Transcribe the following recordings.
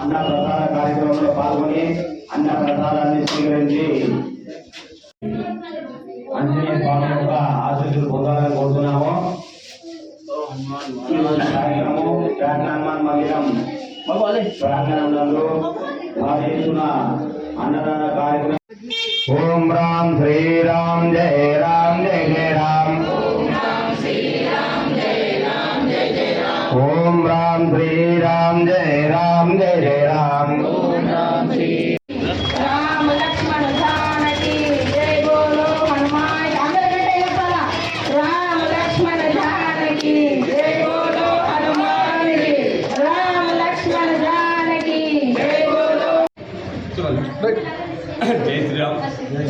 అన్న ప్రసాద కార్యక్రమంలో పాల్గొని అన్న ప్రసాదాన్ని స్వీకరించి ఆంజనేయ స్వామి యొక్క ఆశీస్సులు పొందాలని కోరుతున్నాము. కార్యక్రమం హనుమాన్ మందిరం ప్రాంగణంలో భారీ ఎత్తున అన్నదాన కార్యక్రమం. ఓం రామ్ శ్రీరామ్ జయ రామ్ జయ జయ రామ్. ఓం రామ్ శ్రీరామ్ జయ రామ్ జయ జయ రామ్. రామ లక్ష్మణ జానకి జై బోలో హనుమాన్. అందరికంటే చెప్పాలా? రామ లక్ష్మణ జానకి జై బోలో హనుమాన్. రామ లక్ష్మణ జానకి జై బోలో. జై శ్రీరామ్.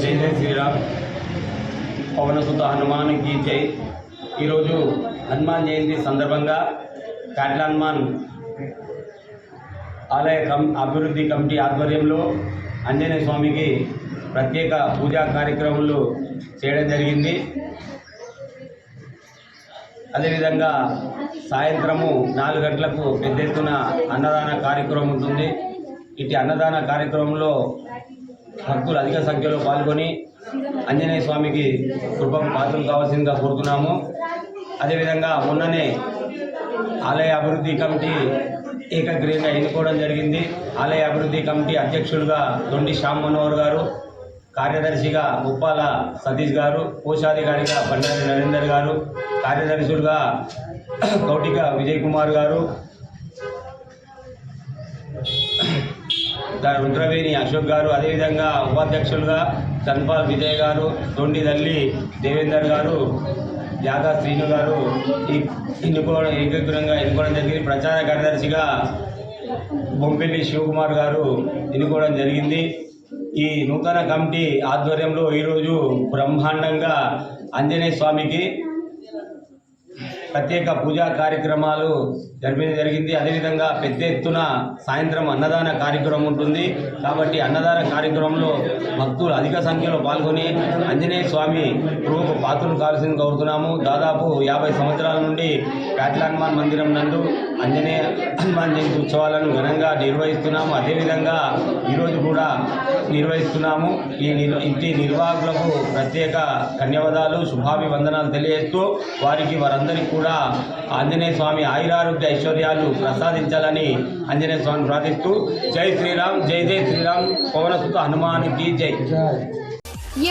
జై జై శ్రీరామ్. పవనసుత హనుమాన్కి జై. ఈరోజు హనుమాన్ జయంతి సందర్భంగా కాట్ల హనుమాన్ ఆలయ అభివృద్ధి కమిటీ ఆధ్వర్యంలో ఆంజనేయ స్వామికి ప్రత్యేక పూజా కార్యక్రమాలు చేయడం జరిగింది. అదేవిధంగా సాయంత్రము 4 గంటలకు పెద్ద ఎత్తున అన్నదాన కార్యక్రమం ఉంటుంది. ఇటు అన్నదాన కార్యక్రమంలో భక్తులు అధిక సంఖ్యలో పాల్గొని ఆంజనేయ స్వామికి కృపకు పాత్రలు కావాల్సిందిగా కోరుతున్నాము. అదేవిధంగా మొన్ననే ఆలయ అభివృద్ధి కమిటీ ఏకగ్రీవంగా ఎన్నుకోవడం జరిగింది. ఆలయ అభివృద్ధి కమిటీ అధ్యక్షులుగా దొండి శ్యామ్ మనోహర్ గారు, కార్యదర్శిగా ఉప్పాల సతీష్ గారు, కోశాధికారిగా బండారి నరేందర్ గారు, కార్యదర్శులుగా కౌటిక విజయ్ కుమార్ గారు, రుద్రవేణి అశోక్ గారు, అదేవిధంగా ఉపాధ్యక్షులుగా చన్పాల్ విజయ్ గారు, దొండి దల్లి దేవేందర్ గారు, యాగా శ్రీను గారు ఏకగ్రంగా ఎన్నుకోవడం జరిగింది. ప్రచార కార్యదర్శిగా బొంపెల్లి శివకుమార్ గారు ఎన్నుకోవడం జరిగింది. ఈ నూతన కమిటీ ఆధ్వర్యంలో ఈరోజు బ్రహ్మాండంగా ఆంజనేయ స్వామికి ప్రత్యేక పూజా కార్యక్రమాలు జరిపించడం జరిగింది. అదేవిధంగా పెద్ద ఎత్తున సాయంత్రం అన్నదాన కార్యక్రమం ఉంటుంది. కాబట్టి అన్నదాన కార్యక్రమంలో భక్తులు అధిక సంఖ్యలో పాల్గొని ఆంజనేయ స్వామి కృపకు పాత్రలు కావాల్సింది కోరుతున్నాము. దాదాపు 50 సంవత్సరాల నుండి కాట్ల హనుమాన్ మందిరం నందు ఆంజనేయ హనుమాన్ జయంతి ఉత్సవాలను ఘనంగా నిర్వహిస్తున్నాము. అదేవిధంగా ఈరోజు కూడా నిర్వహిస్తున్నాము. ఇంటి నిర్వాహకులకు ప్రత్యేక ధన్యవాదాలు, శుభాభివందనాలు తెలియజేస్తూ వారందరికీ కూడా ఆంజనేయ స్వామి ఆయురారోగ్య ఐశ్వర్యాలు ప్రసాదించాలని ఆంజనేయ స్వామిని ప్రార్థిస్తూ జై శ్రీరామ్. జై జై శ్రీరామ్. పవనసుత హనుమానికి జై.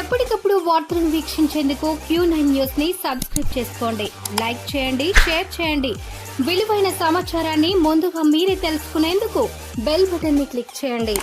ఎప్పటికప్పుడు వార్తలను వీక్షించేందుకు Q9 న్యూస్ ని సబ్స్క్రైబ్ చేసుకోండి, లైక్ చేయండి, షేర్ చేయండి. విలువైన సమాచారాన్ని ముందుగా మీరే తెలుసుకునేందుకు బెల్ బటన్ ని క్లిక్ చేయండి.